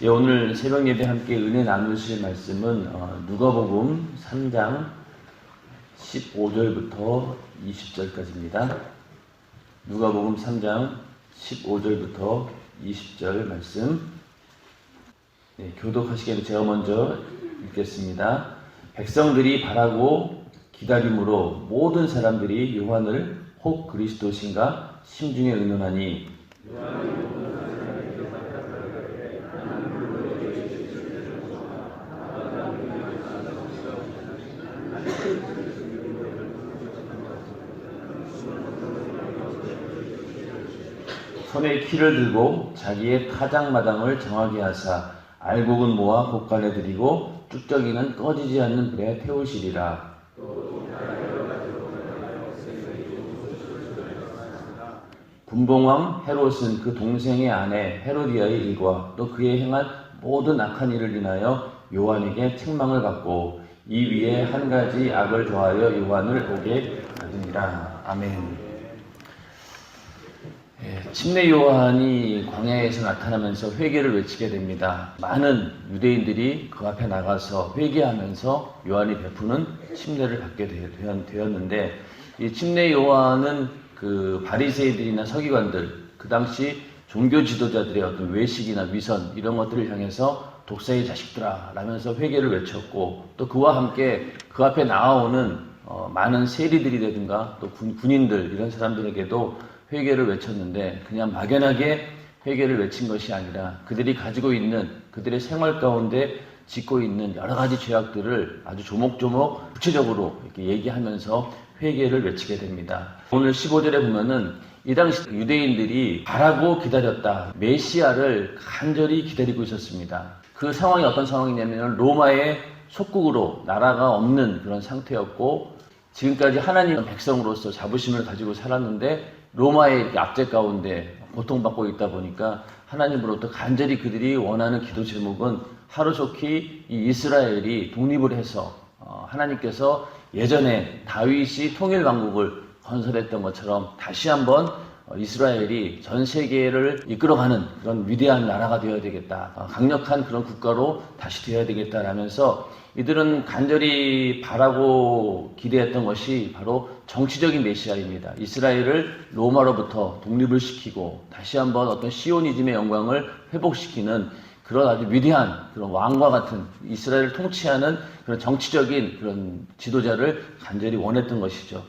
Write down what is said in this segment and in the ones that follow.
예, 오늘 새벽 예배 함께 은혜 나누실 말씀은 누가복음 3장 15절부터 20절까지입니다. 누가복음 3장 15절부터 20절 말씀. 네, 교독하시기에 제가 먼저 읽겠습니다. 백성들이 바라고 기다림으로 모든 사람들이 요한을 혹 그리스도신가 심중에 의논하니 손에 키를 들고 자기의 타작마당을 정하게 하사 알곡은 모아 곡간에 들이고 쭉저기는 꺼지지 않는 불에 태우시리라. 분봉왕 헤롯은 그 동생의 아내 헤로디아의 일과 또 그의 행한 모든 악한 일을 인하여 요한에게 책망을 받고 이 위에 한 가지 악을 더하여 요한을 오게 하느니라. 아멘. 침례 요한이 광야에서 나타나면서 회개를 외치게 됩니다. 많은 유대인들이 그 앞에 나가서 회개하면서 요한이 베푸는 침례를 받게 되었는데, 이 침례 요한은 그 바리새이들이나 서기관들, 그 당시 종교 지도자들의 어떤 외식이나 위선 이런 것들을 향해서 독사의 자식들아 라면서 회개를 외쳤고, 또 그와 함께 그 앞에 나아오는 많은 세리들이라든가 또 군인들 이런 사람들에게도 회개를 외쳤는데, 그냥 막연하게 회개를 외친 것이 아니라 그들이 가지고 있는 그들의 생활 가운데 짓고 있는 여러 가지 죄악들을 아주 조목조목 구체적으로 이렇게 얘기하면서 회개를 외치게 됩니다. 오늘 15절에 보면은 이 당시 유대인들이 바라고 기다렸다. 메시아를 간절히 기다리고 있었습니다. 그 상황이 어떤 상황이냐면 로마의 속국으로 나라가 없는 그런 상태였고, 지금까지 하나님의 백성으로서 자부심을 가지고 살았는데 로마의 압제 가운데 고통받고 있다 보니까 하나님으로부터 간절히 그들이 원하는 기도 제목은 하루속히 이 이스라엘이 독립을 해서 하나님께서 예전에 다윗이 통일왕국을 건설했던 것처럼 다시 한번 이스라엘이 전 세계를 이끌어가는 그런 위대한 나라가 되어야 되겠다. 강력한 그런 국가로 다시 되어야 되겠다라면서 이들은 간절히 바라고 기대했던 것이 바로 정치적인 메시아입니다. 이스라엘을 로마로부터 독립을 시키고 다시 한번 어떤 시오니즘의 영광을 회복시키는 그런 아주 위대한 그런 왕과 같은 이스라엘을 통치하는 그런 정치적인 그런 지도자를 간절히 원했던 것이죠.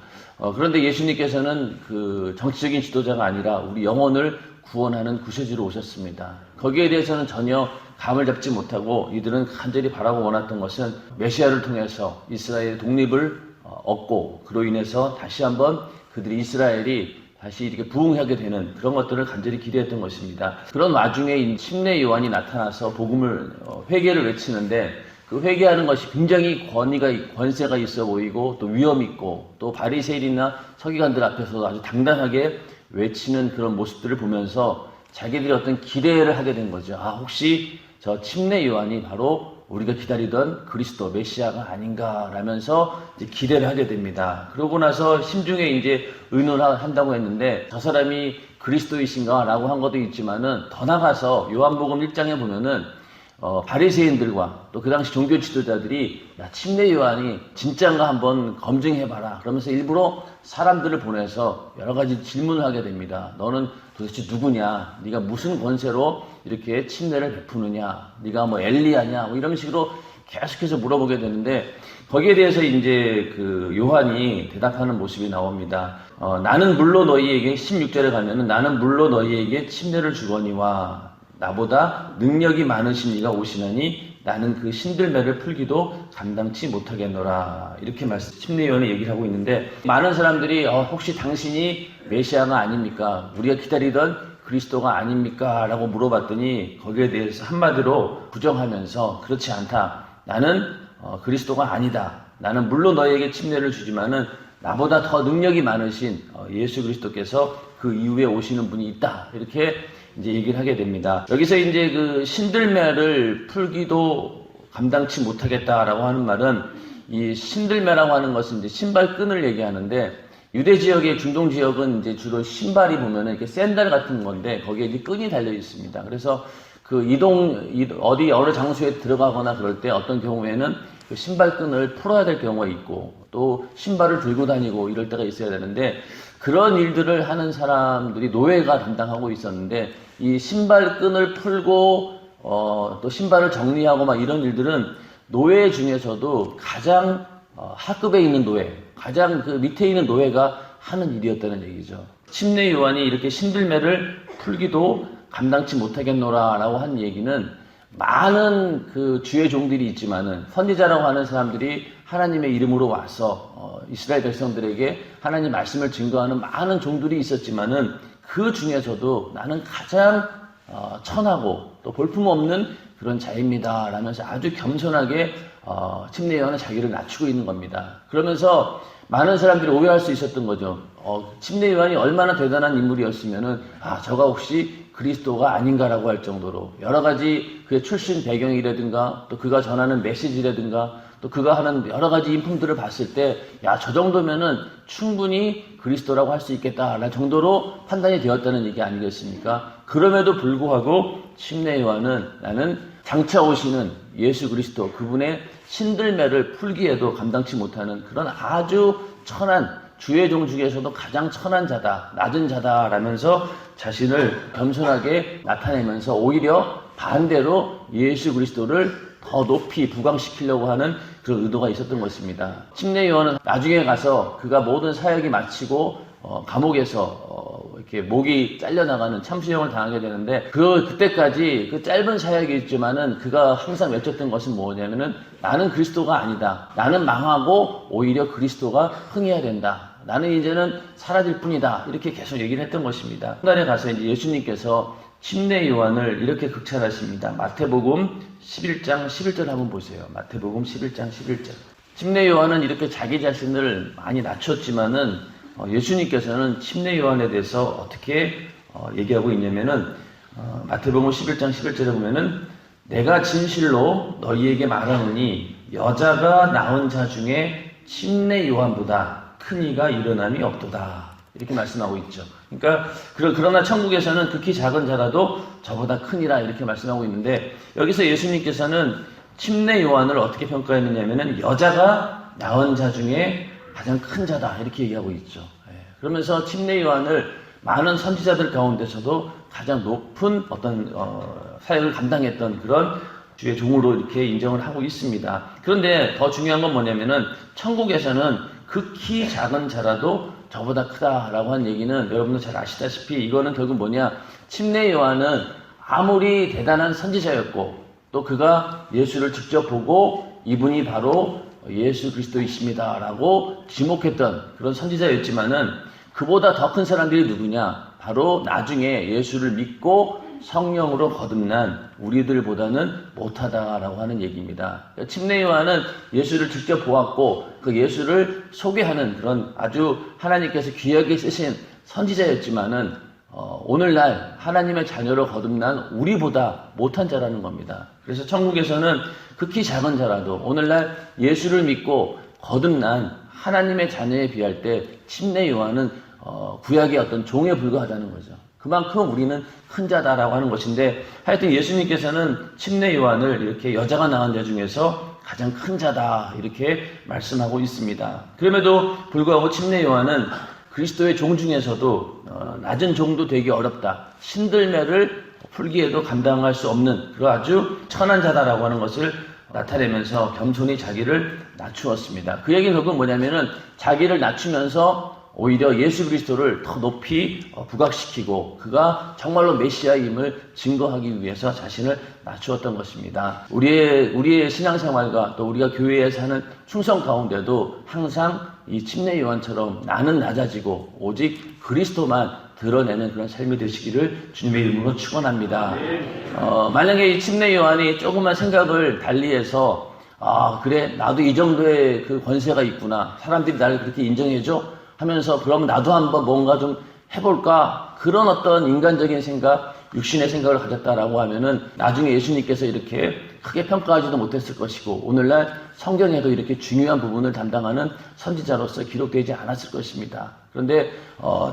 그런데 예수님께서는 그 정치적인 지도자가 아니라 우리 영혼을 구원하는 구세주로 오셨습니다. 거기에 대해서는 전혀 감을 잡지 못하고 이들은 간절히 바라고 원했던 것은 메시아를 통해서 이스라엘의 독립을 얻고 그로 인해서 다시 한번 그들이 이스라엘이 다시 이렇게 부흥하게 되는 그런 것들을 간절히 기대했던 것입니다. 그런 와중에 침례 요한이 나타나서 복음을 회개를 외치는데, 그 회개하는 것이 굉장히 권세가 있어 보이고 또 위험 있고 또 바리새인이나 서기관들 앞에서도 아주 당당하게 외치는 그런 모습들을 보면서 자기들이 어떤 기대를 하게 된 거죠. 혹시 저 침례 요한이 바로 우리가 기다리던 그리스도 메시아가 아닌가라면서 이제 기대를 하게 됩니다. 그러고 나서 심중에 이제 의논한다고 했는데, 저 사람이 그리스도이신가라고 한 것도 있지만은 더 나가서 요한복음 1장에 보면은 바리새인들과 또 그 당시 종교 지도자들이 야, 침례 요한이 진짜인가 한번 검증해봐라 그러면서 일부러 사람들을 보내서 여러 가지 질문을 하게 됩니다. 너는 도대체 누구냐? 네가 무슨 권세로 이렇게 침례를 베푸느냐? 네가 뭐 엘리야냐? 뭐 이런 식으로 계속해서 물어보게 되는데, 거기에 대해서 이제 그 요한이 대답하는 모습이 나옵니다. 나는 물로 너희에게 16절에 가면은 나는 물로 너희에게 침례를 주거니와 나보다 능력이 많으신 이가 오시나니 나는 그 신들매를 풀기도 감당치 못하겠노라. 이렇게 침례 요한이 얘기를 하고 있는데, 많은 사람들이 혹시 당신이 메시아가 아닙니까? 우리가 기다리던 그리스도가 아닙니까? 라고 물어봤더니 거기에 대해서 한마디로 부정하면서 그렇지 않다. 나는 그리스도가 아니다. 나는 물론 너희에게 침례를 주지만은 나보다 더 능력이 많으신 예수 그리스도께서 그 이후에 오시는 분이 있다. 이렇게 이제 얘기를 하게 됩니다. 여기서 이제 그 신들매를 풀기도 감당치 못하겠다라고 하는 말은, 이 신들매라고 하는 것은 이제 신발끈을 얘기하는데, 유대 지역의 중동 지역은 이제 주로 신발이 보면은 이렇게 샌들 같은 건데 거기에 이제 끈이 달려 있습니다. 그래서 어디 어느 장소에 들어가거나 그럴 때 어떤 경우에는 그 신발끈을 풀어야 될 경우가 있고 또 신발을 들고 다니고 이럴 때가 있어야 되는데 그런 일들을 하는 사람들이 노예가 담당하고 있었는데 이 신발끈을 풀고 또 신발을 정리하고 막 이런 일들은 노예 중에서도 가장 하급에 있는 노예, 가장 그 밑에 있는 노예가 하는 일이었다는 얘기죠. 침례 요한이 이렇게 신들매를 풀기도 감당치 못하겠노라 라고 한 얘기는 많은 그 주의 종들이 있지만은 선지자라고 하는 사람들이 하나님의 이름으로 와서 이스라엘 백성들에게 하나님 말씀을 증거하는 많은 종들이 있었지만은 그 중에서도 나는 가장 천하고 또 볼품없는 그런 자입니다 라면서 아주 겸손하게 침례 요한은 자기를 낮추고 있는 겁니다. 그러면서 많은 사람들이 오해할 수 있었던 거죠. 침례 요한이 얼마나 대단한 인물이었으면은 저가 혹시 그리스도가 아닌가라고 할 정도로 여러 가지 그의 출신 배경이라든가 또 그가 전하는 메시지라든가 또 그가 하는 여러 가지 인품들을 봤을 때 저 정도면은 충분히 그리스도라고 할 수 있겠다라는 정도로 판단이 되었다는 얘기 아니겠습니까? 그럼에도 불구하고 침례 요한은 나는 장차 오시는 예수 그리스도 그분의 신들매를 풀기에도 감당치 못하는 그런 아주 천한 주의 종 중에서도 가장 천한 자다, 낮은 자다라면서 자신을 겸손하게 나타내면서 오히려 반대로 예수 그리스도를 더 높이 부강시키려고 하는 그런 의도가 있었던 것입니다. 침례 요한은 나중에 가서 그가 모든 사역이 마치고 감옥에서 이렇게 목이 잘려나가는 참수형을 당하게 되는데 그때까지 그 짧은 사역이었지만은 그가 항상 외쳤던 것은 뭐냐면은 나는 그리스도가 아니다. 나는 망하고 오히려 그리스도가 흥해야 된다. 나는 이제는 사라질 뿐이다. 이렇게 계속 얘기를 했던 것입니다. 한날에 가서 이제 예수님께서 침례 요한을 이렇게 극찬하십니다. 마태복음 11장 11절 한번 보세요. 마태복음 11장 11절. 침례 요한은 이렇게 자기 자신을 많이 낮췄지만은 예수님께서는 침례 요한에 대해서 어떻게 얘기하고 있냐면은 마태복음 11장 11절에 보면은 내가 진실로 너희에게 말하노니 여자가 낳은 자 중에 침례 요한보다 큰 이가 일어남이 없도다. 이렇게 말씀하고 있죠. 그러니까 그러나 천국에서는 극히 작은 자라도 저보다 크니라 이렇게 말씀하고 있는데 여기서 예수님께서는 침례 요한을 어떻게 평가했느냐면은 여자가 낳은 자 중에 가장 큰 자다 이렇게 얘기하고 있죠. 그러면서 침례 요한을 많은 선지자들 가운데서도 가장 높은 어떤 사역을 감당했던 그런 주의 종으로 이렇게 인정을 하고 있습니다. 그런데 더 중요한 건 뭐냐면은 천국에서는 극히 작은 자라도 저보다 크다라고 한 얘기는 여러분도 잘 아시다시피 이거는 결국 뭐냐, 침례 요한은 아무리 대단한 선지자였고 또 그가 예수를 직접 보고 이분이 바로 예수 그리스도이십니다 라고 지목했던 그런 선지자였지만은 그보다 더 큰 사람들이 누구냐, 바로 나중에 예수를 믿고 성령으로 거듭난 우리들보다는 못하다라고 하는 얘기입니다. 침례 요한은 예수를 직접 보았고 그 예수를 소개하는 그런 아주 하나님께서 귀하게 쓰신 선지자였지만은 오늘날 하나님의 자녀로 거듭난 우리보다 못한 자라는 겁니다. 그래서 천국에서는 극히 작은 자라도 오늘날 예수를 믿고 거듭난 하나님의 자녀에 비할 때 침례 요한은 구약의 어떤 종에 불과하다는 거죠. 그만큼 우리는 큰 자다라고 하는 것인데 하여튼 예수님께서는 침례 요한을 이렇게 여자가 낳은 자 중에서 가장 큰 자다 이렇게 말씀하고 있습니다. 그럼에도 불구하고 침례 요한은 그리스도의 종 중에서도 낮은 종도 되기 어렵다. 신들매를 풀기에도 감당할 수 없는 그런 아주 천한 자다라고 하는 것을 나타내면서 겸손히 자기를 낮추었습니다. 그 얘기는 결국 뭐냐면은 자기를 낮추면서 오히려 예수 그리스도를 더 높이 부각시키고 그가 정말로 메시아임을 증거하기 위해서 자신을 낮추었던 것입니다. 우리의 신앙생활과 또 우리가 교회에 사는 충성 가운데도 항상 이 침례 요한처럼 나는 낮아지고 오직 그리스도만 드러내는 그런 삶이 되시기를 주님의 이름으로 축원합니다. 만약에 이 침례 요한이 조금만 생각을 달리해서 그래 나도 이 정도의 그 권세가 있구나, 사람들이 나를 그렇게 인정해줘 하면서 그럼 나도 한번 뭔가 좀 해볼까, 그런 어떤 인간적인 생각, 육신의 생각을 가졌다라고 하면은 나중에 예수님께서 이렇게 크게 평가하지도 못했을 것이고 오늘날 성경에도 이렇게 중요한 부분을 담당하는 선지자로서 기록되지 않았을 것입니다. 그런데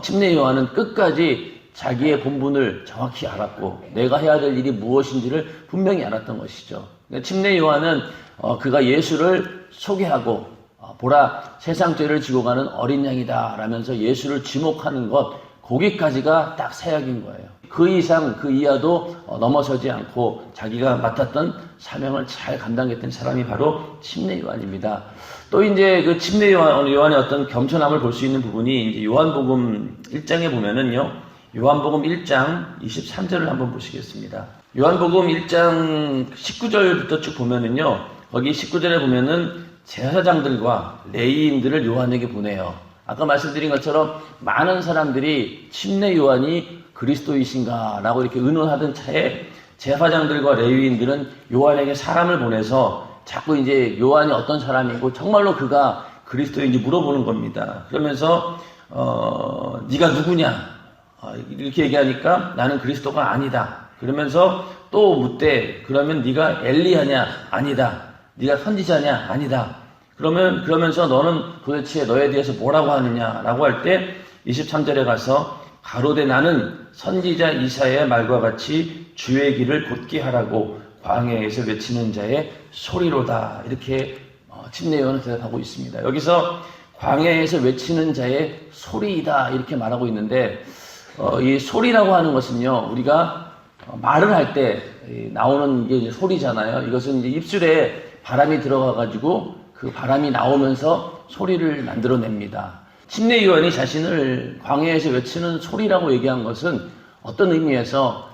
침례 요한은 끝까지 자기의 본분을 정확히 알았고 내가 해야 될 일이 무엇인지를 분명히 알았던 것이죠. 침례 요한은 그가 예수를 소개하고 보라 세상 죄를 지고 가는 어린 양이다 라면서 예수를 지목하는 것, 거기까지가 딱 사역인 거예요. 그 이상 그 이하도 넘어서지 않고 자기가 맡았던 사명을 잘 감당했던 사람이 바로 침례 요한입니다. 또 이제 그 침례 요한의 어떤 겸손함을 볼 수 있는 부분이 이제 요한복음 1장에 보면은요, 요한복음 1장 23절을 한번 보시겠습니다. 요한복음 1장 19절부터 쭉 보면은요, 거기 19절에 보면은 제사장들과 레위인들을 요한에게 보내요. 아까 말씀드린 것처럼 많은 사람들이 침례 요한이 그리스도이신가 라고 이렇게 의논하던 차에 제사장들과 레위인들은 요한에게 사람을 보내서 자꾸 이제 요한이 어떤 사람이고 정말로 그가 그리스도인지 물어보는 겁니다. 그러면서 네가 누구냐 이렇게 얘기하니까 나는 그리스도가 아니다. 그러면서 또 묻되 그러면 네가 엘리야냐? 아니다. 네가 선지자냐? 아니다. 그러면서 너는 도대체 너에 대해서 뭐라고 하느냐라고 할 때 23절에 가서 가로되 나는 선지자 이사야의 말과 같이 주의 길을 곧게 하라고 광야에서 외치는 자의 소리로다. 이렇게 침례 요한은 대답하고 있습니다. 여기서 광야에서 외치는 자의 소리이다 이렇게 말하고 있는데 이 소리라고 하는 것은요, 우리가 말을 할 때 나오는 게 소리잖아요. 이것은 이제 입술에 바람이 들어가 가지고 그 바람이 나오면서 소리를 만들어냅니다. 침례 요한이 자신을 광야에서 외치는 소리라고 얘기한 것은 어떤 의미에서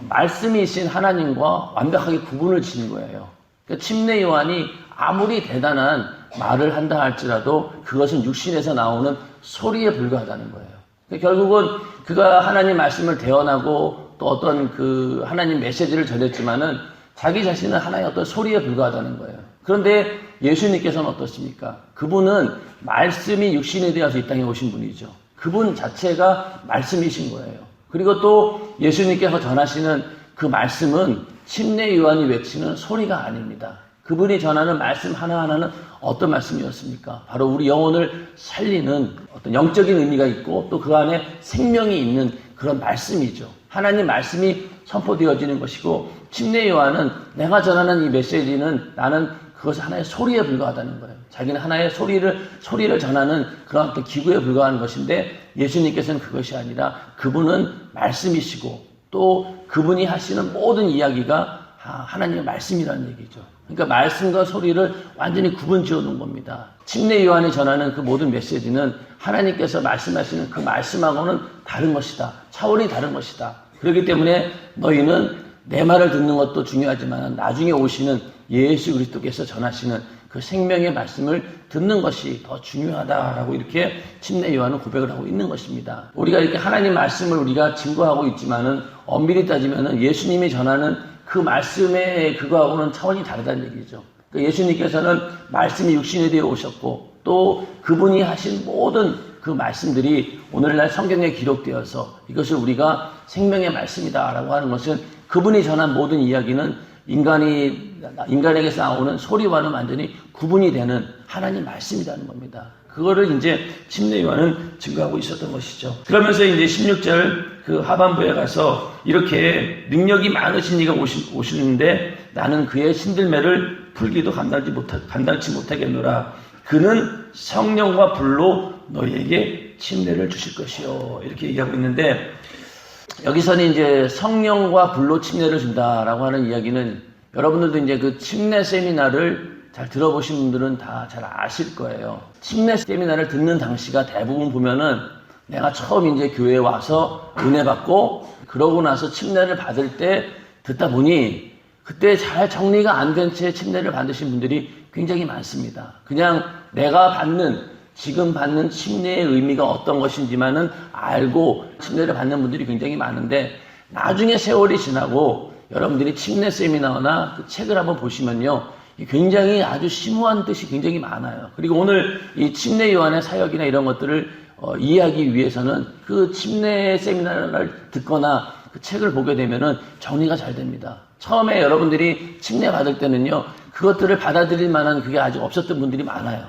말씀이신 하나님과 완벽하게 구분을 지는 거예요. 그러니까 침례 요한이 아무리 대단한 말을 한다 할지라도 그것은 육신에서 나오는 소리에 불과하다는 거예요. 그러니까 결국은 그가 하나님 말씀을 대언하고 또 어떤 그 하나님 메시지를 전했지만은 자기 자신은 하나의 어떤 소리에 불과하다는 거예요. 그런데 예수님께서는 어떻습니까? 그분은 말씀이 육신이 되어서 이 땅에 오신 분이죠. 그분 자체가 말씀이신 거예요. 그리고 또 예수님께서 전하시는 그 말씀은 침례 요한이 외치는 소리가 아닙니다. 그분이 전하는 말씀 하나하나는 어떤 말씀이었습니까? 바로 우리 영혼을 살리는 어떤 영적인 의미가 있고 또 그 안에 생명이 있는 그런 말씀이죠. 하나님 말씀이 선포되어지는 것이고 침례 요한은 내가 전하는 이 메시지는 나는 그것이 하나의 소리에 불과하다는 거예요. 자기는 하나의 소리를 전하는 그런 어떤 기구에 불과한 것인데 예수님께서는 그것이 아니라 그분은 말씀이시고 또 그분이 하시는 모든 이야기가 하나님의 말씀이라는 얘기죠. 그러니까 말씀과 소리를 완전히 구분 지어 놓은 겁니다. 침례 요한이 전하는 그 모든 메시지는 하나님께서 말씀하시는 그 말씀하고는 다른 것이다. 차원이 다른 것이다. 그렇기 때문에 너희는 내 말을 듣는 것도 중요하지만 나중에 오시는 예수 그리스도께서 전하시는 그 생명의 말씀을 듣는 것이 더 중요하다라고 이렇게 침례 요한은 고백을 하고 있는 것입니다. 우리가 이렇게 하나님 말씀을 우리가 증거하고 있지만은 엄밀히 따지면은 예수님이 전하는 그 말씀의 그거하고는 차원이 다르다는 얘기죠. 그러니까 예수님께서는 말씀이 육신이 되어 오셨고 또 그분이 하신 모든 그 말씀들이 오늘날 성경에 기록되어서 이것을 우리가 생명의 말씀이다라고 하는 것은 그분이 전한 모든 이야기는 인간에게서 나오는 소리와는 완전히 구분이 되는 하나님 말씀이라는 겁니다. 그거를 이제 침례 요한은 증거하고 있었던 것이죠. 그러면서 이제 16절 그 하반부에 가서 이렇게 능력이 많으신 이가 오시는데 나는 그의 신들매를 풀기도 감당치 못하겠노라. 그는 성령과 불로 너희에게 침례를 주실 것이요. 이렇게 얘기하고 있는데 여기서는 이제 성령과 불로 침례를 준다라고 하는 이야기는 여러분들도 이제 그 침례 세미나를 잘 들어보신 분들은 다 잘 아실 거예요. 침례 세미나를 듣는 당시가 대부분 보면은 내가 처음 이제 교회에 와서 은혜 받고 그러고 나서 침례를 받을 때 듣다 보니 그때 잘 정리가 안 된 채 침례를 받으신 분들이 굉장히 많습니다. 그냥 내가 지금 받는 침례의 의미가 어떤 것인지만은 알고 침례를 받는 분들이 굉장히 많은데 나중에 세월이 지나고 여러분들이 침례 세미나나 그 책을 한번 보시면요. 굉장히 아주 심오한 뜻이 굉장히 많아요. 그리고 오늘 이 침례 요한의 사역이나 이런 것들을 이해하기 위해서는 그 침례 세미나를 듣거나 그 책을 보게 되면은 정리가 잘 됩니다. 처음에 여러분들이 침례 받을 때는요. 그것들을 받아들일 만한 그게 아직 없었던 분들이 많아요.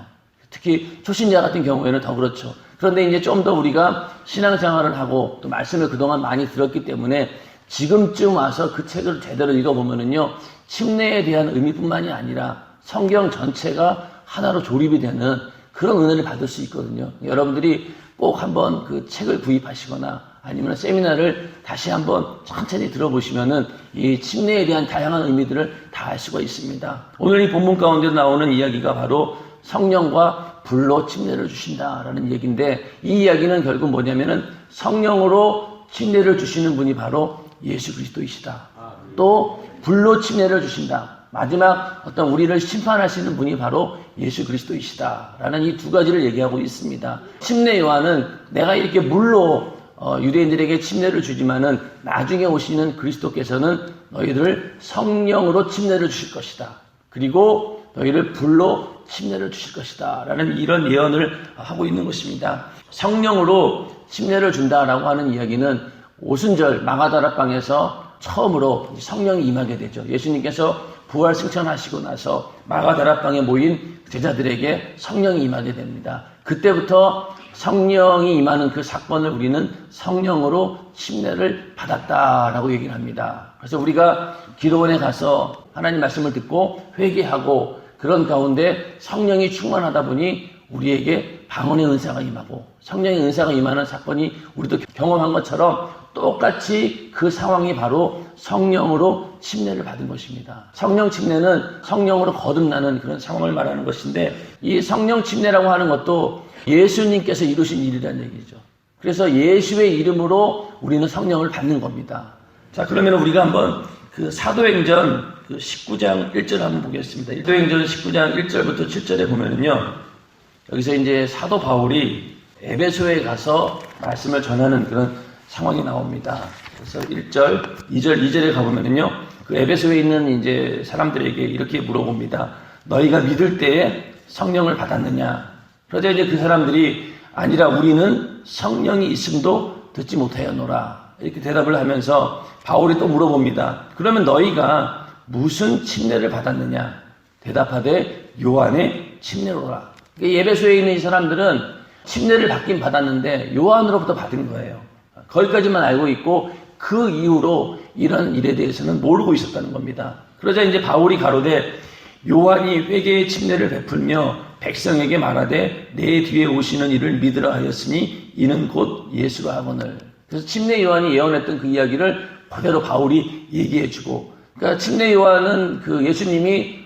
특히 초신자 같은 경우에는 더 그렇죠. 그런데 이제 좀 더 우리가 신앙생활을 하고 또 말씀을 그동안 많이 들었기 때문에 지금쯤 와서 그 책을 제대로 읽어보면은요, 침례에 대한 의미뿐만이 아니라 성경 전체가 하나로 조립이 되는 그런 은혜를 받을 수 있거든요. 여러분들이 꼭 한번 그 책을 구입하시거나 아니면 세미나를 다시 한번 천천히 들어보시면은 이 침례에 대한 다양한 의미들을 다 알 수가 있습니다. 오늘 이 본문 가운데 나오는 이야기가 바로 성령과 불로 침례를 주신다라는 얘기인데, 이 이야기는 결국 뭐냐면은 성령으로 침례를 주시는 분이 바로 예수 그리스도이시다. 또 불로 침례를 주신다. 마지막 어떤 우리를 심판하시는 분이 바로 예수 그리스도이시다라는 이 두 가지를 얘기하고 있습니다. 침례 요한은 내가 이렇게 물로 유대인들에게 침례를 주지만은 나중에 오시는 그리스도께서는 너희들을 성령으로 침례를 주실 것이다. 그리고 너희를 불로 침례를 주실 것이다. 라는 이런 예언을 하고 있는 것입니다. 성령으로 침례를 준다라고 하는 이야기는 오순절 마가다락방에서 처음으로 성령이 임하게 되죠. 예수님께서 부활 승천하시고 나서 마가다락방에 모인 제자들에게 성령이 임하게 됩니다. 그때부터 성령이 임하는 그 사건을 우리는 성령으로 침례를 받았다라고 얘기를 합니다. 그래서 우리가 기도원에 가서 하나님 말씀을 듣고 회개하고 그런 가운데 성령이 충만하다 보니 우리에게 방언의 은사가 임하고 성령의 은사가 임하는 사건이 우리도 경험한 것처럼 똑같이 그 상황이 바로 성령으로 침례를 받은 것입니다. 성령 침례는 성령으로 거듭나는 그런 상황을 말하는 것인데, 이 성령 침례라고 하는 것도 예수님께서 이루신 일이라는 얘기죠. 그래서 예수의 이름으로 우리는 성령을 받는 겁니다. 자, 그러면 우리가 한번 그 사도행전 19장 1절 한번 보겠습니다. 사도행전 19장 1절부터 7절에 보면은요, 여기서 이제 사도 바울이 에베소에 가서 말씀을 전하는 그런 상황이 나옵니다. 그래서 1절, 2절, 2절에 가보면은요, 그 에베소에 있는 이제 사람들에게 이렇게 물어봅니다. 너희가 믿을 때에 성령을 받았느냐? 그러자 이제 그 사람들이 아니라 우리는 성령이 있음도 듣지 못하였노라. 이렇게 대답을 하면서 바울이 또 물어봅니다. 그러면 너희가 무슨 침례를 받았느냐? 대답하되 요한의 침례로라. 에베소에 있는 이 사람들은 침례를 받긴 받았는데 요한으로부터 받은 거예요. 거기까지만 알고 있고 그 이후로 이런 일에 대해서는 모르고 있었다는 겁니다. 그러자 이제 바울이 가로되 요한이 회개의 침례를 베풀며 백성에게 말하되 내 뒤에 오시는 이를 믿으라 하였으니 이는 곧 예수라 하거늘. 그래서 침례 요한이 예언했던 그 이야기를 그대로 바울이 얘기해주고, 그러니까 침례 요한은 그 예수님이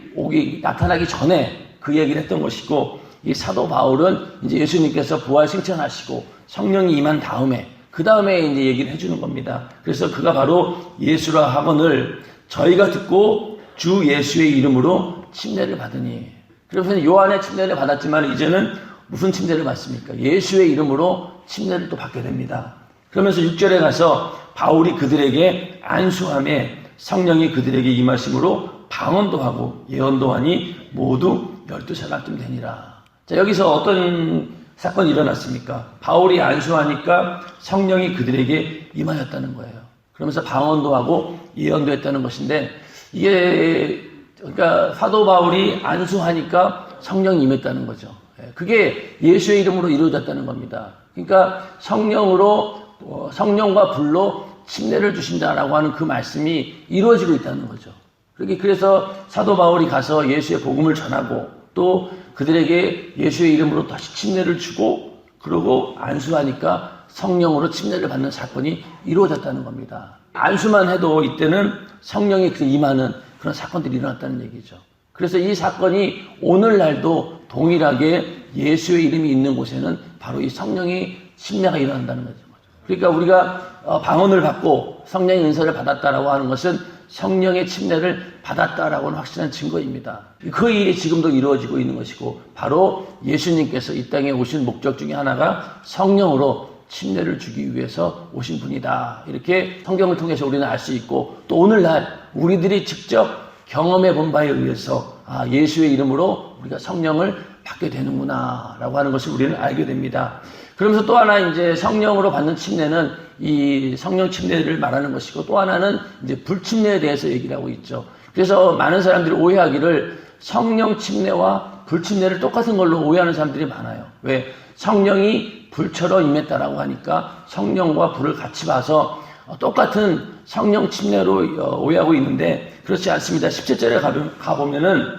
나타나기 전에 그 얘기를 했던 것이고, 이 사도 바울은 이제 예수님께서 부활 승천하시고 성령이 임한 다음에 그 다음에 이제 얘기를 해주는 겁니다. 그래서 그가 바로 예수라 하거늘 저희가 듣고 주 예수의 이름으로 침례를 받으니. 그래서 요한의 침례를 받았지만 이제는 무슨 침례를 받습니까? 예수의 이름으로 침례를 또 받게 됩니다. 그러면서 6절에 가서 바울이 그들에게 안수함에 성령이 그들에게 임하심으로 방언도 하고 예언도 하니 모두 12사람쯤 되니라. 자, 여기서 어떤 사건이 일어났습니까? 바울이 안수하니까 성령이 그들에게 임하였다는 거예요. 그러면서 방언도 하고 예언도 했다는 것인데, 이게 그러니까 사도 바울이 안수하니까 성령이 임했다는 거죠. 그게 예수의 이름으로 이루어졌다는 겁니다. 그러니까 성령과 불로 침례를 주신다라고 하는 그 말씀이 이루어지고 있다는 거죠. 그래서 사도 바울이 가서 예수의 복음을 전하고 또 그들에게 예수의 이름으로 다시 침례를 주고 그러고 안수하니까 성령으로 침례를 받는 사건이 이루어졌다는 겁니다. 안수만 해도 이때는 성령이 임하는 그런 사건들이 일어났다는 얘기죠. 그래서 이 사건이 오늘날도 동일하게 예수의 이름이 있는 곳에는 바로 이 성령의 침례가 일어난다는 거죠. 그러니까 우리가 방언을 받고 성령의 은사를 받았다라고 하는 것은 성령의 침례를 받았다라고 하는 확실한 증거입니다. 그 일이 지금도 이루어지고 있는 것이고, 바로 예수님께서 이 땅에 오신 목적 중에 하나가 성령으로 침례를 주기 위해서 오신 분이다. 이렇게 성경을 통해서 우리는 알 수 있고, 또 오늘날 우리들이 직접 경험해 본 바에 의해서 예수의 이름으로 우리가 성령을 받게 되는구나 라고 하는 것을 우리는 알게 됩니다. 그러면서 또 하나 이제 성령으로 받는 침례는 이 성령 침례를 말하는 것이고, 또 하나는 이제 불침례에 대해서 얘기를 하고 있죠. 그래서 많은 사람들이 오해하기를 성령 침례와 불침례를 똑같은 걸로 오해하는 사람들이 많아요. 왜? 성령이 불처럼 임했다라고 하니까 성령과 불을 같이 봐서 똑같은 성령 침례로 오해하고 있는데 그렇지 않습니다. 17절에 가보면은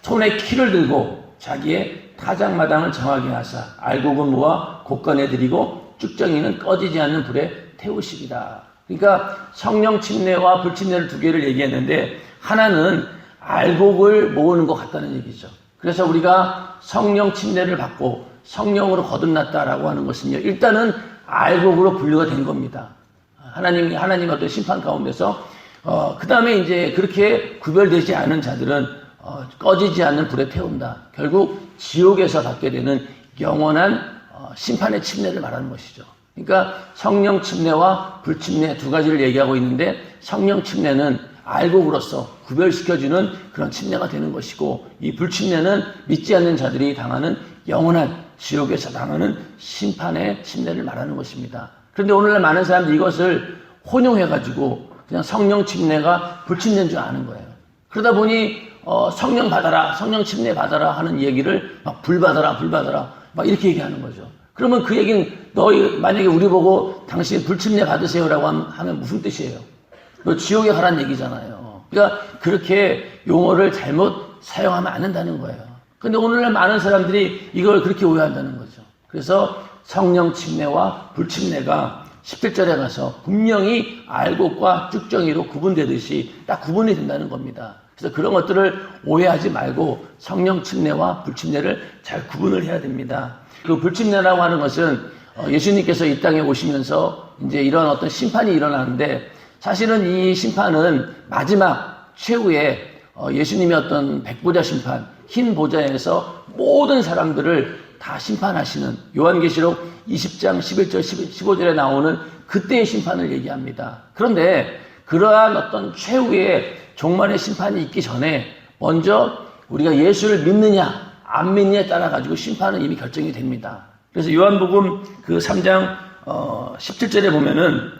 손에 키를 들고 자기의 타작마당을 정하게 하사 알곡은 모아 곳간에 들이고 쭉정이는 꺼지지 않는 불에 태우시리라. 그러니까 성령 침례와 불 침례를 두 개를 얘기했는데 하나는 알곡을 모으는 것 같다는 얘기죠. 그래서 우리가 성령 침례를 받고 성령으로 거듭났다라고 하는 것은요, 일단은 알곡으로 분류가 된 겁니다. 하나님의 어떤 심판 가운데서 그 다음에 이제 그렇게 구별되지 않은 자들은 꺼지지 않는 불에 태운다. 결국 지옥에서 받게 되는 영원한 심판의 침례를 말하는 것이죠. 그러니까 성령 침례와 불 침례 두 가지를 얘기하고 있는데 성령 침례는 알곡으로서 구별시켜주는 그런 침례가 되는 것이고 이 불 침례는 믿지 않는 자들이 당하는 영원한 지옥에서 당하는 심판의 침례를 말하는 것입니다. 그런데 오늘날 많은 사람들이 이것을 혼용해가지고 그냥 성령 침례가 불 침례인 줄 아는 거예요. 그러다 보니 성령 받아라, 성령 침례 받아라 하는 얘기를 막 불 받아라 막 이렇게 얘기하는 거죠. 그러면 그 얘기는 만약에 우리 보고 당신 불 침례 받으세요라고 하면 무슨 뜻이에요? 너 지옥에 가라는 얘기잖아요. 그러니까 그렇게 용어를 잘못 사용하면 안 된다는 거예요. 근데 오늘날 많은 사람들이 이걸 그렇게 오해한다는 거죠. 그래서 성령 침례와 불 침례가 17절에 가서 분명히 알곡과 쭉정이로 구분되듯이 딱 구분이 된다는 겁니다. 그래서 그런 것들을 오해하지 말고 성령 침례와 불 침례를 잘 구분을 해야 됩니다. 그 불 침례라고 하는 것은 예수님께서 이 땅에 오시면서 이제 이런 어떤 심판이 일어나는데 사실은 이 심판은 마지막 최후의 예수님의 어떤 백보자 심판, 흰 보좌에서 모든 사람들을 다 심판하시는 요한계시록 20장 11절 15절에 나오는 그때의 심판을 얘기합니다. 그런데 그러한 어떤 최후의 종말의 심판이 있기 전에 먼저 우리가 예수를 믿느냐 안 믿느냐에 따라 가지고 심판은 이미 결정이 됩니다. 그래서 요한복음 그 3장 17절에 보면은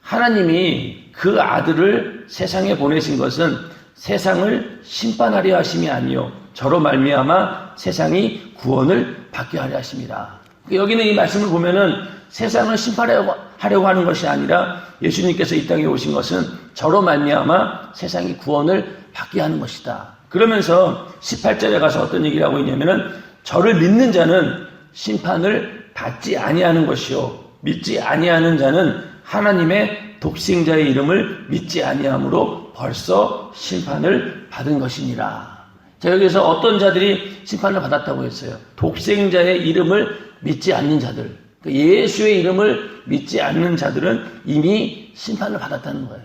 하나님이 그 아들을 세상에 보내신 것은 세상을 심판하려 하심이 아니요 저로 말미암아 세상이 구원을 받게 하려 하십니다. 여기는 이 말씀을 보면은 세상을 심판하려고 하는 것이 아니라 예수님께서 이 땅에 오신 것은 저로 말미암아 세상이 구원을 받게 하는 것이다. 그러면서 18절에 가서 어떤 얘기를 하고 있냐면은 저를 믿는 자는 심판을 받지 아니하는 것이요 믿지 아니하는 자는 하나님의 독생자의 이름을 믿지 아니함으로 벌써 심판을 받은 것이니라. 자, 여기서 어떤 자들이 심판을 받았다고 했어요? 독생자의 이름을 믿지 않는 자들, 예수의 이름을 믿지 않는 자들은 이미 심판을 받았다는 거예요.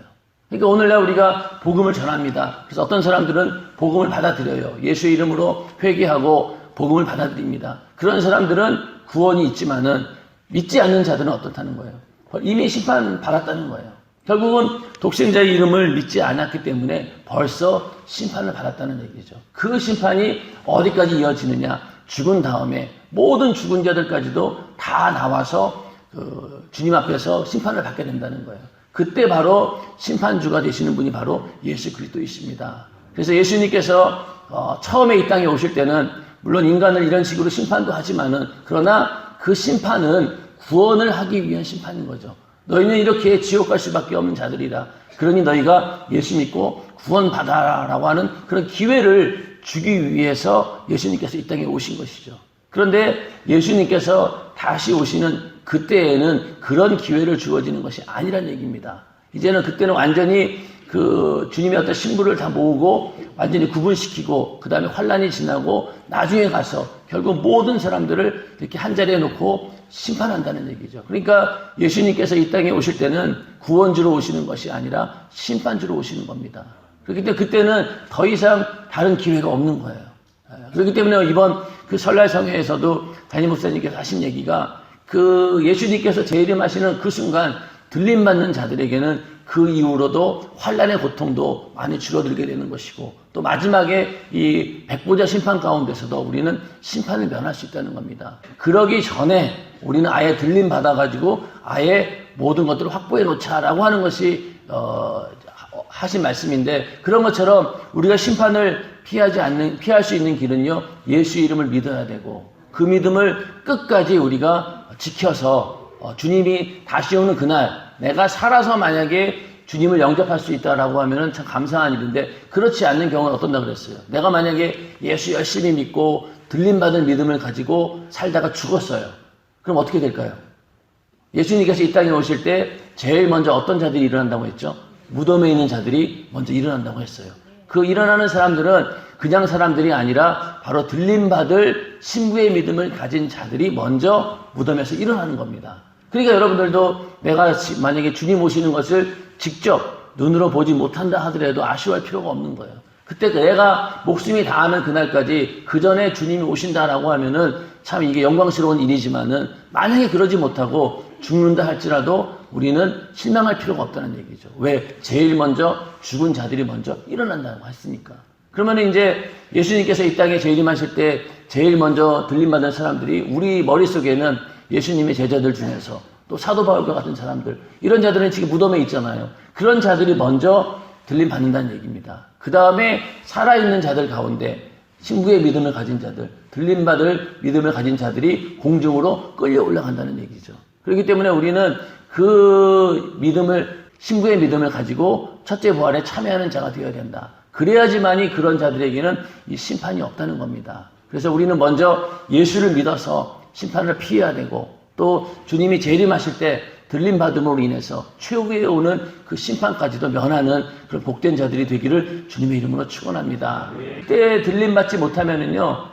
그러니까 오늘날 우리가 복음을 전합니다. 그래서 어떤 사람들은 복음을 받아들여요. 예수의 이름으로 회개하고 복음을 받아들입니다. 그런 사람들은 구원이 있지만은 믿지 않는 자들은 어떻다는 거예요? 이미 심판 받았다는 거예요. 결국은 독생자의 이름을 믿지 않았기 때문에 벌써 심판을 받았다는 얘기죠. 그 심판이 어디까지 이어지느냐? 죽은 다음에 모든 죽은 자들까지도 다 나와서 주님 앞에서 심판을 받게 된다는 거예요. 그때 바로 심판주가 되시는 분이 바로 예수 그리스도이십니다. 그래서 예수님께서 처음에 이 땅에 오실 때는 물론 인간을 이런 식으로 심판도 하지만은 그러나 그 심판은 구원을 하기 위한 심판인 거죠. 너희는 이렇게 지옥 갈 수밖에 없는 자들이다. 그러니 너희가 예수 믿고 구원받아라라고 하는 그런 기회를 주기 위해서 예수님께서 이 땅에 오신 것이죠. 그런데 예수님께서 다시 오시는 그때에는 그런 기회를 주어지는 것이 아니란 얘기입니다. 이제는 그때는 완전히 그 주님의 어떤 신부를 다 모으고 완전히 구분시키고 그 다음에 환란이 지나고 나중에 가서 결국 모든 사람들을 이렇게 한자리에 놓고 심판한다는 얘기죠. 그러니까 예수님께서 이 땅에 오실 때는 구원주로 오시는 것이 아니라 심판주로 오시는 겁니다. 그렇기 때문에 그때는 더 이상 다른 기회가 없는 거예요. 그렇기 때문에 이번 그 설날 성회에서도 담임 목사님께서 하신 얘기가 그 예수님께서 재림하시는 그 순간 들림받는 자들에게는 그 이후로도 환란의 고통도 많이 줄어들게 되는 것이고 또 마지막에 이 백보자 심판 가운데서도 우리는 심판을 면할 수 있다는 겁니다. 그러기 전에 우리는 아예 들림 받아가지고 아예 모든 것들을 확보해 놓자라고 하는 것이 하신 말씀인데 그런 것처럼 우리가 심판을 피할 수 있는 길은요 예수 이름을 믿어야 되고 그 믿음을 끝까지 우리가 지켜서 주님이 다시 오는 그날 내가 살아서 만약에 주님을 영접할 수 있다라고 하면은 참 감사한 일인데 그렇지 않는 경우는 어떤다 그랬어요. 내가 만약에 예수 열심히 믿고 들림받은 믿음을 가지고 살다가 죽었어요. 그럼 어떻게 될까요? 예수님께서 이 땅에 오실 때 제일 먼저 어떤 자들이 일어난다고 했죠? 무덤에 있는 자들이 먼저 일어난다고 했어요. 그 일어나는 사람들은 그냥 사람들이 아니라 바로 들림받을 신부의 믿음을 가진 자들이 먼저 무덤에서 일어나는 겁니다. 그러니까 여러분들도 내가 만약에 주님 오시는 것을 직접 눈으로 보지 못한다 하더라도 아쉬워할 필요가 없는 거예요. 그때 내가 목숨이 다하는 그날까지 그 전에 주님이 오신다라고 하면은 참 이게 영광스러운 일이지만은 만약에 그러지 못하고 죽는다 할지라도 우리는 실망할 필요가 없다는 얘기죠. 왜? 제일 먼저 죽은 자들이 먼저 일어난다고 했으니까. 그러면 이제 예수님께서 이 땅에 재림하실 때 제일 먼저 들림받은 사람들이 우리 머릿속에는 예수님의 제자들 중에서 또 사도 바울과 같은 사람들, 이런 자들은 지금 무덤에 있잖아요. 그런 자들이 먼저 들림받는다는 얘기입니다. 그 다음에 살아있는 자들 가운데 신부의 믿음을 가진 자들, 들림받을 믿음을 가진 자들이 공중으로 끌려 올라간다는 얘기죠. 그렇기 때문에 우리는 그 믿음을, 신부의 믿음을 가지고 첫째 부활에 참여하는 자가 되어야 된다. 그래야지만이 그런 자들에게는 이 심판이 없다는 겁니다. 그래서 우리는 먼저 예수를 믿어서 심판을 피해야 되고 또 주님이 재림하실 때 들림받음으로 인해서 최후에 오는 그 심판까지도 면하는 그런 복된 자들이 되기를 주님의 이름으로 축원합니다. 그때 들림받지 못하면은요,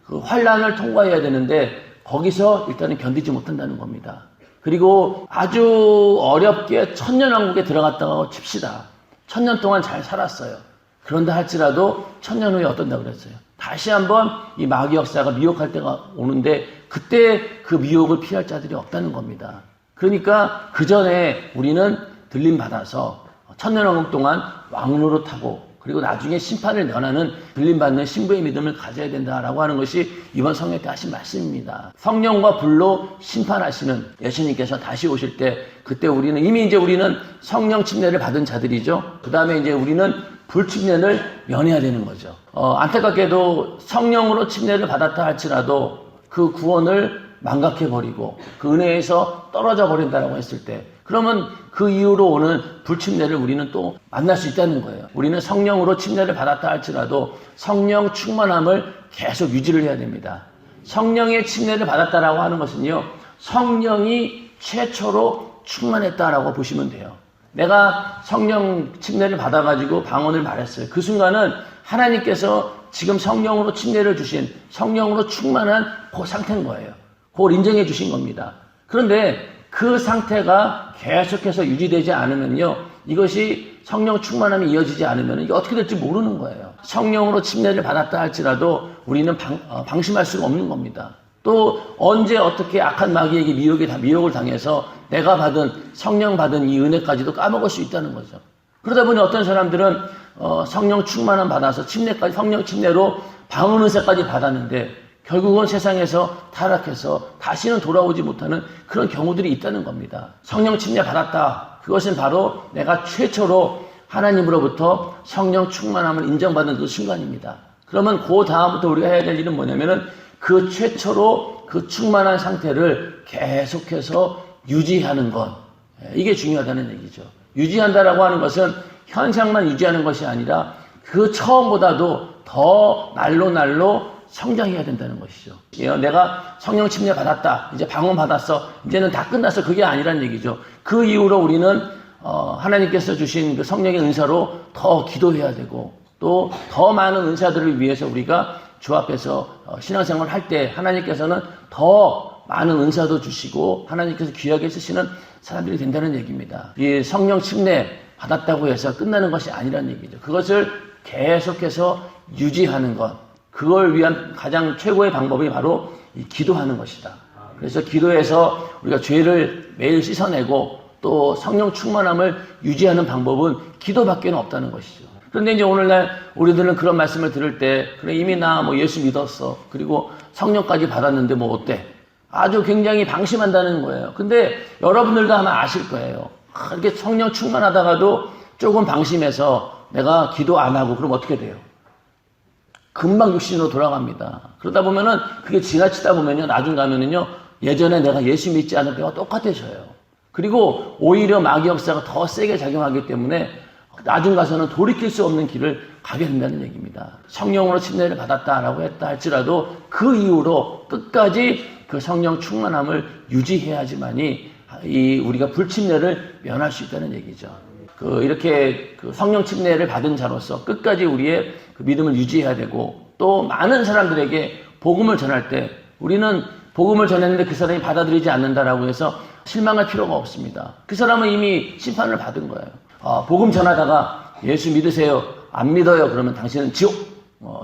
그 환란을 통과해야 되는데 거기서 일단은 견디지 못한다는 겁니다. 그리고 아주 어렵게 천년왕국에 들어갔다고 칩시다. 1000년 동안 잘 살았어요. 그런다 할지라도 1000년 후에 어떤다고 그랬어요? 다시 한번 이 마귀 역사가 미혹할 때가 오는데 그때 그 미혹을 피할 자들이 없다는 겁니다. 그러니까 그 전에 우리는 들림받아서 1000년왕국 동안 왕노릇하고 그리고 나중에 심판을 면하는 들림받는 신부의 믿음을 가져야 된다라고 하는 것이 이번 성령 때 하신 말씀입니다. 성령과 불로 심판하시는 예수님께서 다시 오실 때 그때 우리는 이미 이제 우리는 성령 침례를 받은 자들이죠. 그 다음에 이제 우리는 불 침례를 면해야 되는 거죠. 안타깝게도 성령으로 침례를 받았다 할지라도 그 구원을 망각해버리고 그 은혜에서 떨어져 버린다라고 했을 때 그러면 그 이후로 오는 불침례를 우리는 또 만날 수 있다는 거예요. 우리는 성령으로 침례를 받았다 할지라도 성령 충만함을 계속 유지를 해야 됩니다. 성령의 침례를 받았다라고 하는 것은요, 성령이 최초로 충만했다라고 보시면 돼요. 내가 성령 침례를 받아가지고 방언을 말했어요. 그 순간은 하나님께서 지금 성령으로 침례를 주신 성령으로 충만한 그 상태인 거예요. 그걸 인정해 주신 겁니다. 그런데 그 상태가 계속해서 유지되지 않으면요, 이것이 성령 충만함이 이어지지 않으면 이게 어떻게 될지 모르는 거예요. 성령으로 침례를 받았다 할지라도 우리는 방심할 수가 없는 겁니다. 또 언제 어떻게 악한 마귀에게 미혹을 당해서 내가 받은 성령 받은 이 은혜까지도 까먹을 수 있다는 거죠. 그러다 보니 어떤 사람들은 성령 충만함 받아서 침례까지 성령 침례로 방언 은사까지 받았는데 결국은 세상에서 타락해서 다시는 돌아오지 못하는 그런 경우들이 있다는 겁니다. 성령 침례 받았다. 그것은 바로 내가 최초로 하나님으로부터 성령 충만함을 인정받는 그 순간입니다. 그러면 그 다음부터 우리가 해야 될 일은 뭐냐면은 그 최초로 그 충만한 상태를 계속해서 유지하는 것. 이게 중요하다는 얘기죠. 유지한다라고 하는 것은 현상만 유지하는 것이 아니라 그 처음보다도 더 날로 성장해야 된다는 것이죠. 내가 성령 침례 받았다. 이제 방언 받았어. 이제는 다 끝났어. 그게 아니란 얘기죠. 그 이후로 우리는 하나님께서 주신 그 성령의 은사로 더 기도해야 되고 또 더 많은 은사들을 위해서 우리가 주 앞에서 신앙생활을 할 때 하나님께서는 더 많은 은사도 주시고 하나님께서 귀하게 쓰시는 사람들이 된다는 얘기입니다. 이 성령 침례 받았다고 해서 끝나는 것이 아니란 얘기죠. 그것을 계속해서 유지하는 것. 그걸 위한 가장 최고의 방법이 바로 이 기도하는 것이다. 그래서 기도해서 우리가 죄를 매일 씻어내고 또 성령 충만함을 유지하는 방법은 기도밖에 없다는 것이죠. 그런데 이제 오늘날 우리들은 그런 말씀을 들을 때 그래 이미 나 뭐 예수 믿었어. 그리고 성령까지 받았는데 뭐 어때? 아주 굉장히 방심한다는 거예요. 근데 여러분들도 아마 아실 거예요. 이렇게 성령 충만하다가도 조금 방심해서 내가 기도 안 하고 그럼 어떻게 돼요? 금방 육신으로 돌아갑니다. 그러다 보면은 그게 지나치다 보면요, 나중 가면은요, 예전에 내가 예수 믿지 않을 때와 똑같아져요. 그리고 오히려 마귀 역사가 더 세게 작용하기 때문에 나중 가서는 돌이킬 수 없는 길을 가게 된다는 얘기입니다. 성령으로 침례를 받았다라고 했다 할지라도 그 이후로 끝까지 그 성령 충만함을 유지해야지만이 우리가 불침례를 면할 수 있다는 얘기죠. 이렇게 성령 침례를 받은 자로서 끝까지 우리의 그 믿음을 유지해야 되고, 또 많은 사람들에게 복음을 전할 때 우리는 복음을 전했는데 그 사람이 받아들이지 않는다라고 해서 실망할 필요가 없습니다. 그 사람은 이미 심판을 받은 거예요. 복음 전하다가 예수 믿으세요, 안 믿어요, 그러면 당신은 지옥.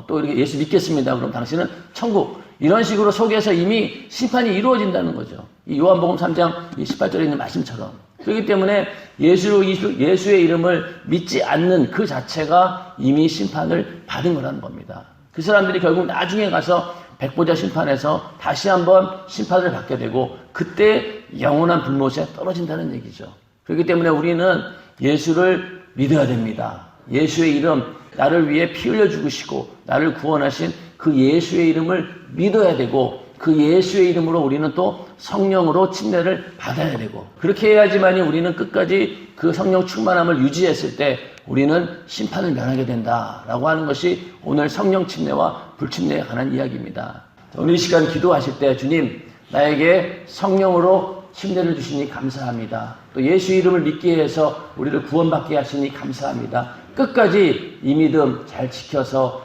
또 이렇게 예수 믿겠습니다, 그럼 당신은 천국. 이런 식으로 속에서 이미 심판이 이루어진다는 거죠. 이 요한복음 3장 18절에 있는 말씀처럼. 그렇기 때문에 예수의 이름을 믿지 않는 그 자체가 이미 심판을 받은 거라는 겁니다. 그 사람들이 결국 나중에 가서 백보자 심판에서 다시 한번 심판을 받게 되고, 그때 영원한 불못에 떨어진다는 얘기죠. 그렇기 때문에 우리는 예수를 믿어야 됩니다. 예수의 이름, 나를 위해 피 흘려 죽으시고 나를 구원하신 그 예수의 이름을 믿어야 되고, 그 예수의 이름으로 우리는 또 성령으로 침례를 받아야 되고, 그렇게 해야지만이 우리는 끝까지 그 성령 충만함을 유지했을 때 우리는 심판을 면하게 된다라고 하는 것이 오늘 성령 침례와 불침례에 관한 이야기입니다. 오늘 이 시간 기도하실 때, 주님, 나에게 성령으로 침례를 주시니 감사합니다. 또 예수 이름을 믿게 해서 우리를 구원받게 하시니 감사합니다. 끝까지 이 믿음 잘 지켜서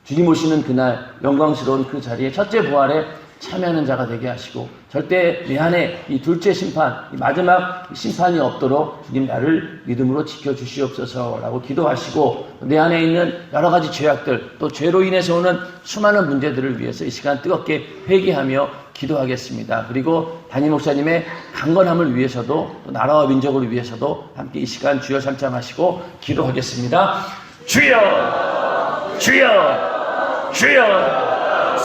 주님 오시는 그날 영광스러운 그 자리에 첫째 부활에 참여하는 자가 되게 하시고, 절대 내 안에 이 둘째 심판, 이 마지막 심판이 없도록 주님 나를 믿음으로 지켜주시옵소서라고 기도하시고, 내 안에 있는 여러 가지 죄악들, 또 죄로 인해서 오는 수많은 문제들을 위해서 이 시간 뜨겁게 회개하며 기도하겠습니다. 그리고 담임 목사님의 강건함을 위해서도, 또 나라와 민족을 위해서도 함께 이 시간 주여 삼참하시고 기도하겠습니다. 주여! 주여! 주여!